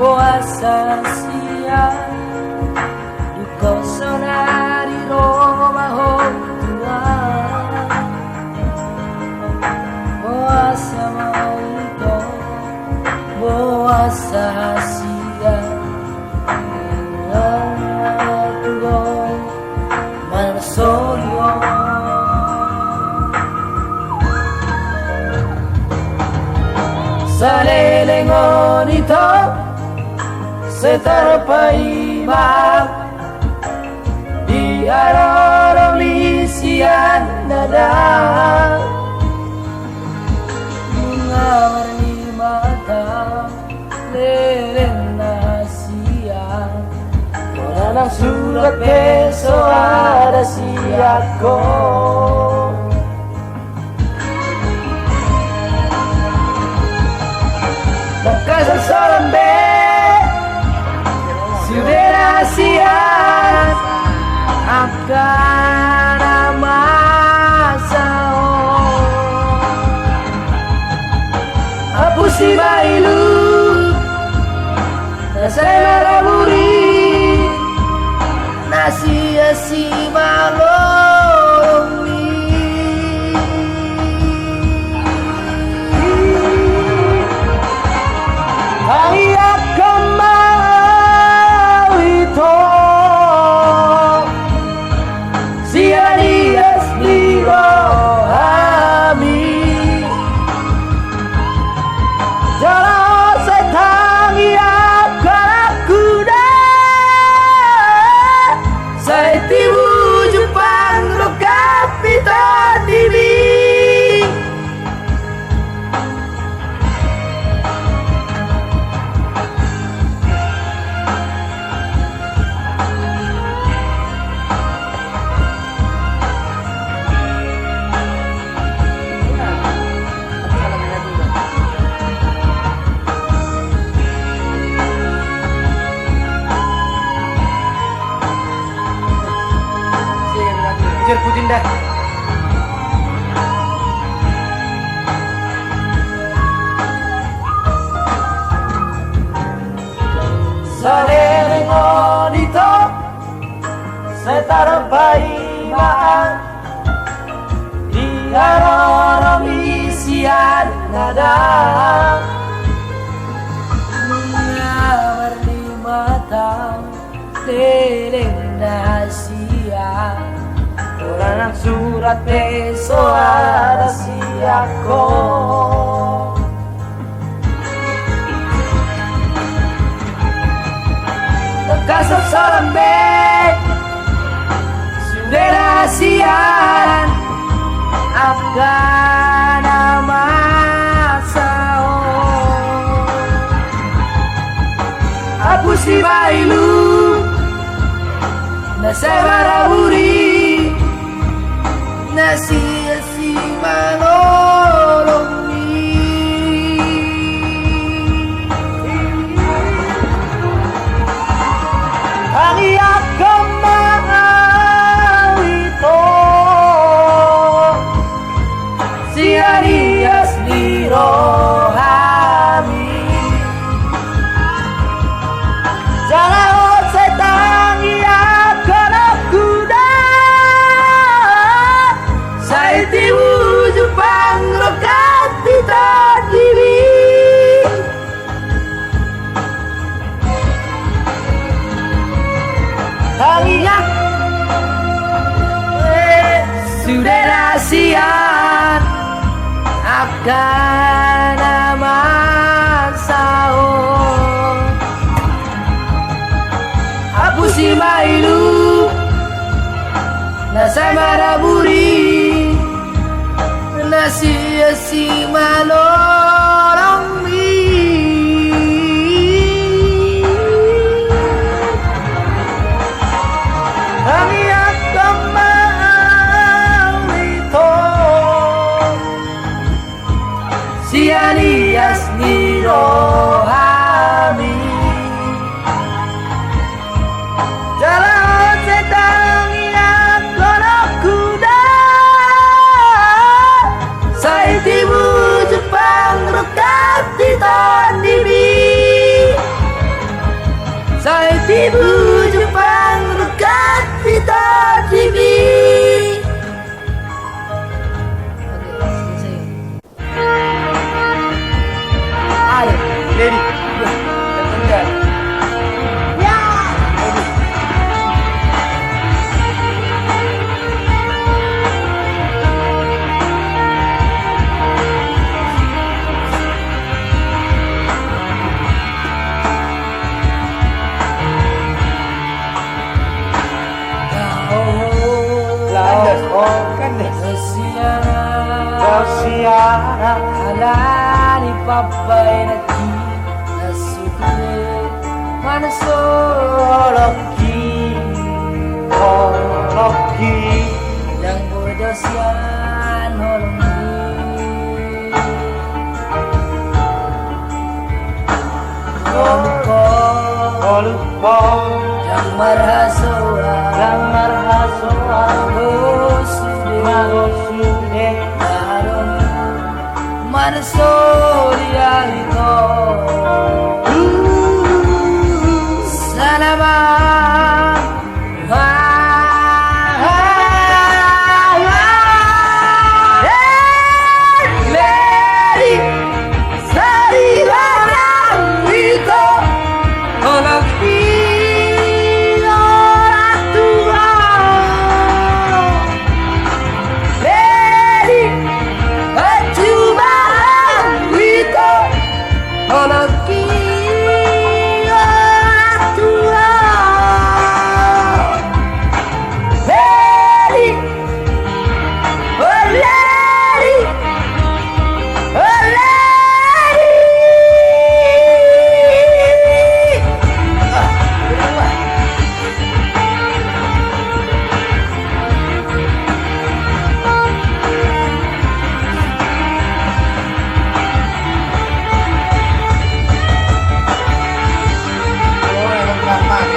Puasa siang di kosona di rumah orang tua. Puasa itu puasa siang aku mana soyo salelengon itu seterpaima di arah misian nada bunga warni mata lelena siang orang surat besok ada siako Dekat seseorang sudah siap akan masa apa si bailu saya maraburi nasi si malongi ayat Putin dah. Salengon itu seterpaima di arah misian nada warni mata lelena siang orang surat besok ada siako dekat seseorang sudah siang akan masa aku si bailu nasa maraburi nasi si malongi ani akan mau itu si arias di rohami jangan setan akan aku di wujud panglokat kita diri kalian sudah rasian akan masa aku si bailu nasa maraburi nasi si malongi Ibu Jepang dekat Vita TV. Ayo, Lady. Enggak. ya. Landas, oh kandas. Rosiana Halali papay na nasuklit Manasoloki Oloki Yang bodos yan holongi Oluko Oluko Yang marhasoa Yang marhasoa Magosude Narong Manasolia ito Salamat Lady Sarihana ito Orang orang tua Lady Cuma ito Orang orang tua Lady Oh Lady Oh Lady Oh yang gampang.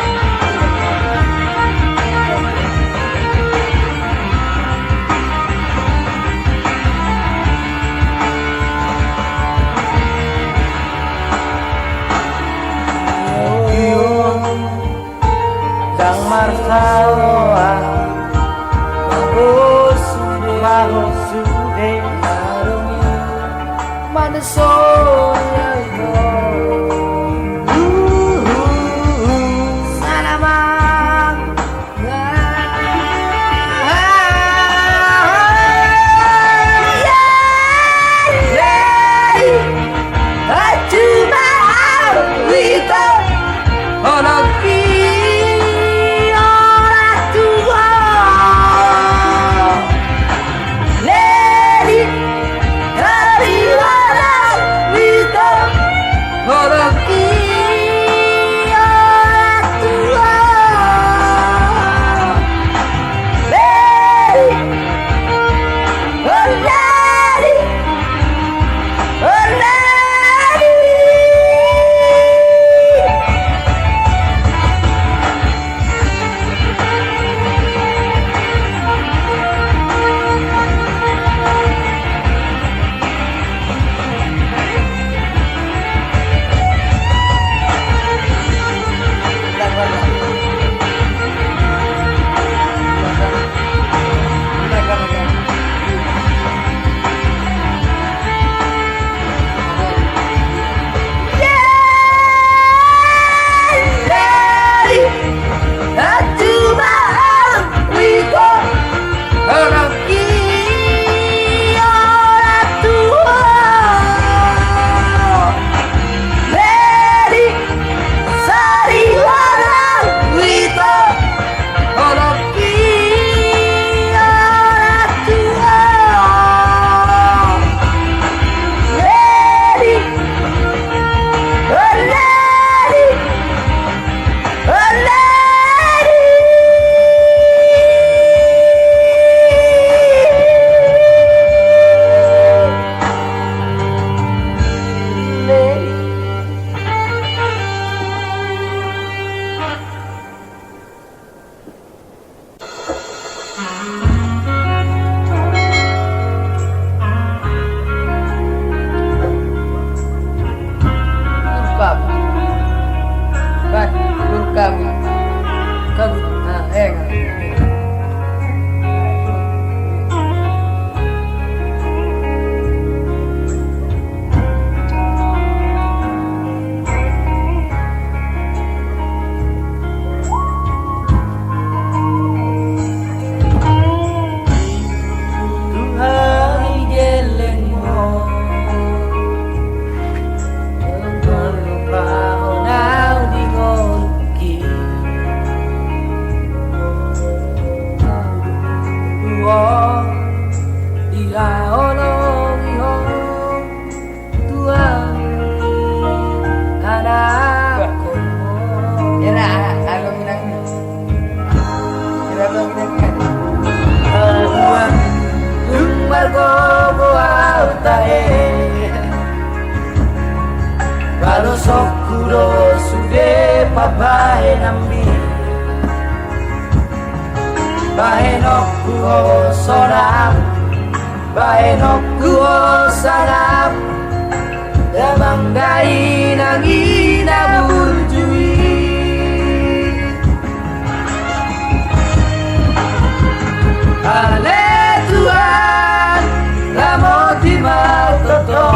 Yang marsawa Magosude Narungi Manasolia ito Salamat Lady Cuma ito Orang orang tua Lady Kariwana Kalau sokuro sude pabae nambi bae nokku sorang bae nokku sarap damanggai nangina burjui ale Tuhan ramoti matoto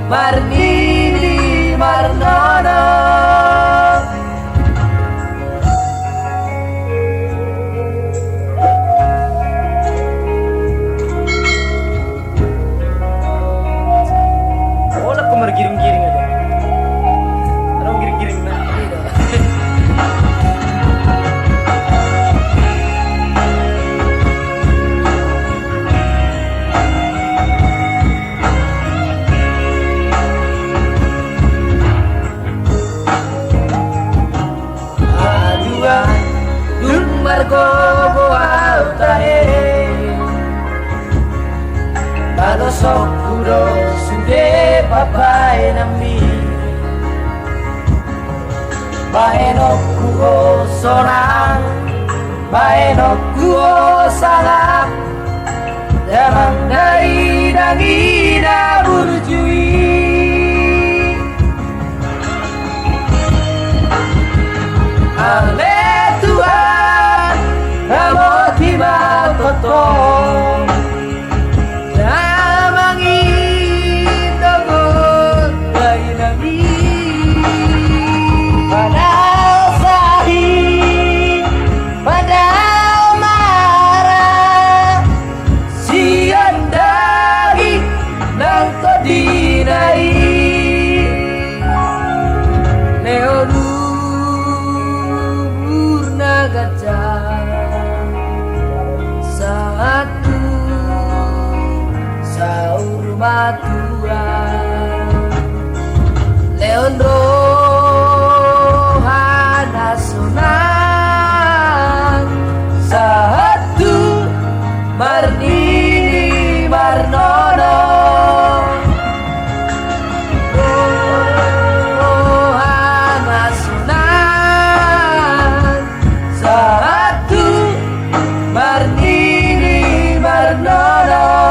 Marnini Marnono oh lah kok giring-giring aja orang giring-giring nah Margo boa utahe Balo sokuro sude papae nami Bae no kuo sorang Bae no kuo salap Damang dari dangina burjui Ale Tuhan Ramoti matoto Damangi dogo Dainami Padahal sahih Padahal marah Sian dari Nang kodinai Leonu Murna gajah satu saur matua Leon rohana sunang satu Marnini Marnono rohana sunang satu Marnini Marnono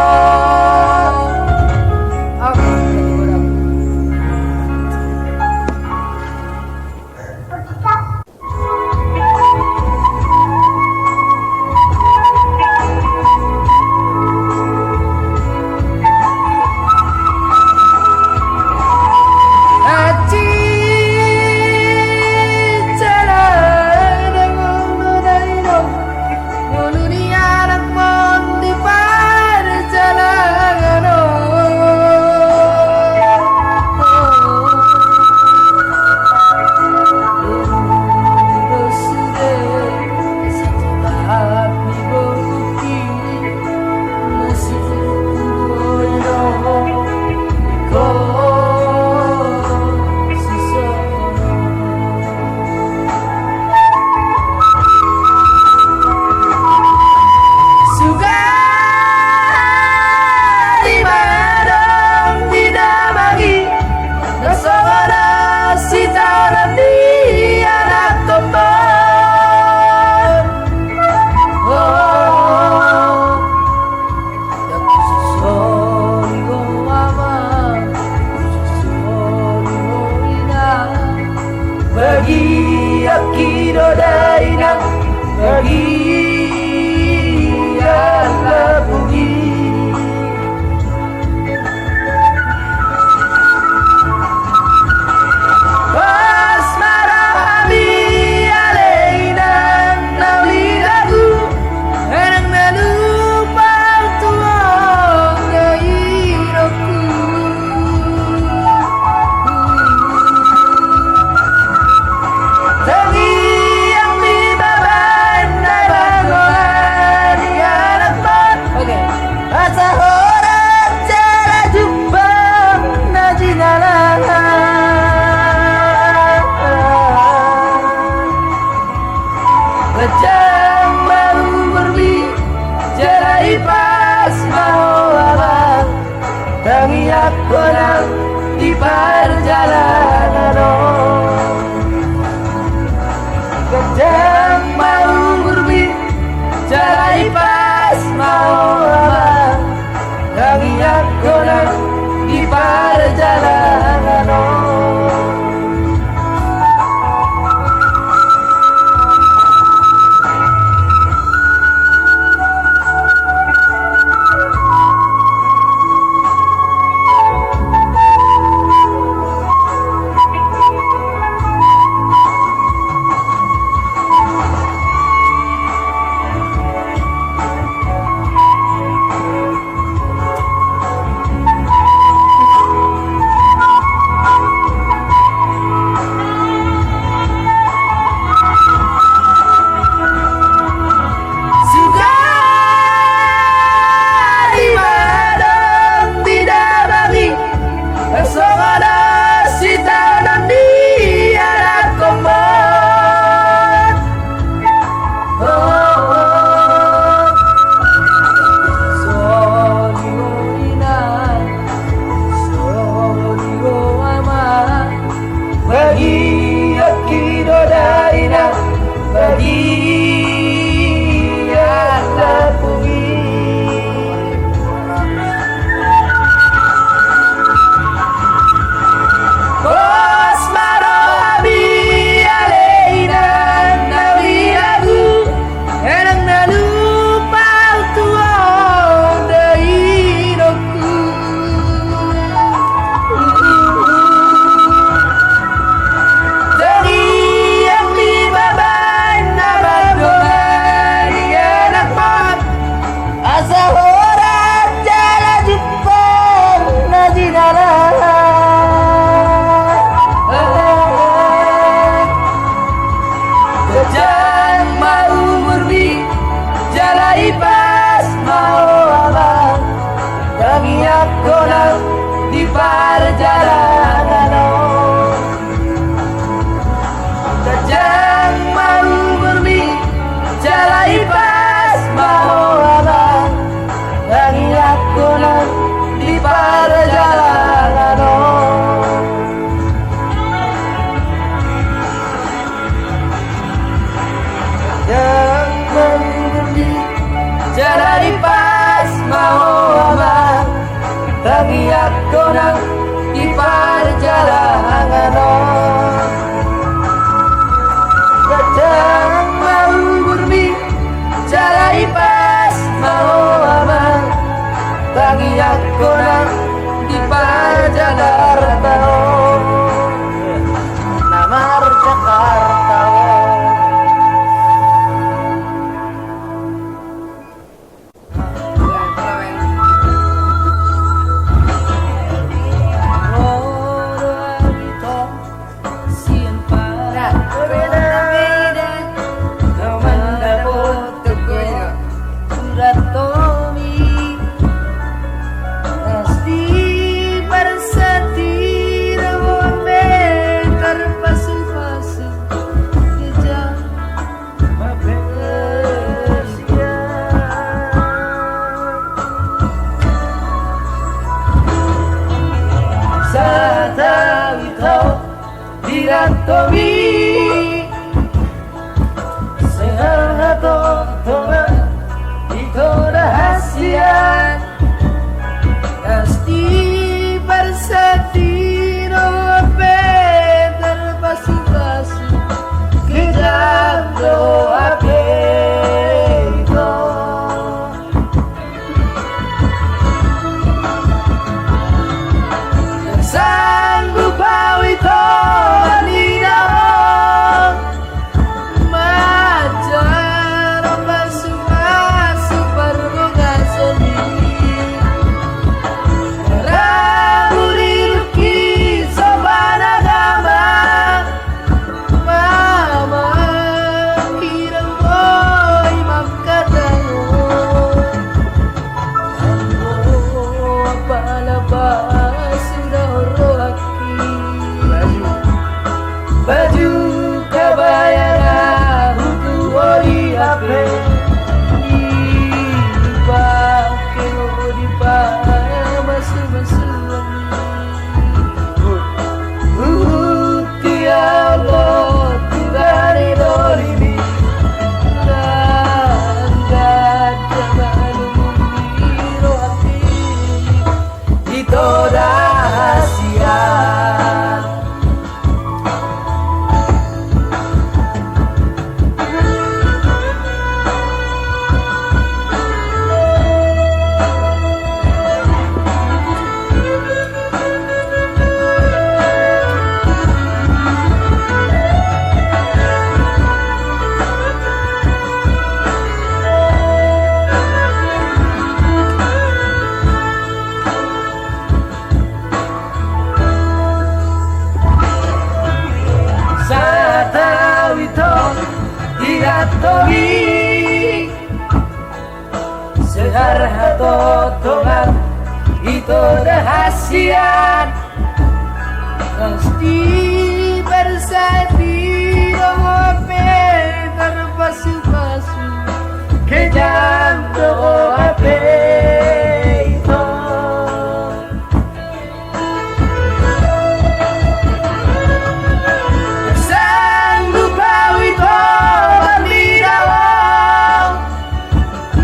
hiratomi seharto toman itu rahasia pasti bersetino terpasu-pasu kejam doa peito sanggup bawito ninao majar pasu-pasu perbogasoni ramuri luki soban agama mama kirang boy makatayo ambo palabas sudah rohaki baju kabayan hutu ori ape dipakai di masu-masu ya Allah Tuhan idolimi langgat zaman biru hati itu rahasia Satawito hiratomi seharto toman itu rahasia pasti bersatu terpasu-pasu kejam doa peito sanggup bawito ninao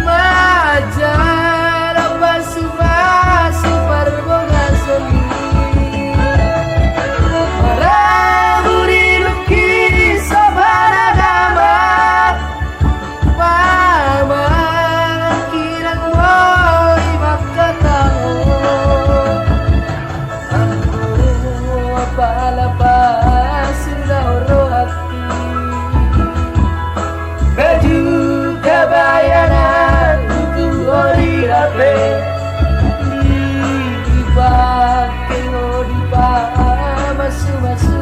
majar pasu-pasu perbogasoni ramuri luki soban agama mama kirang boy makataho ambo palabas sudah rohaki baju kabayanan itu ori ape dipakai masu-masu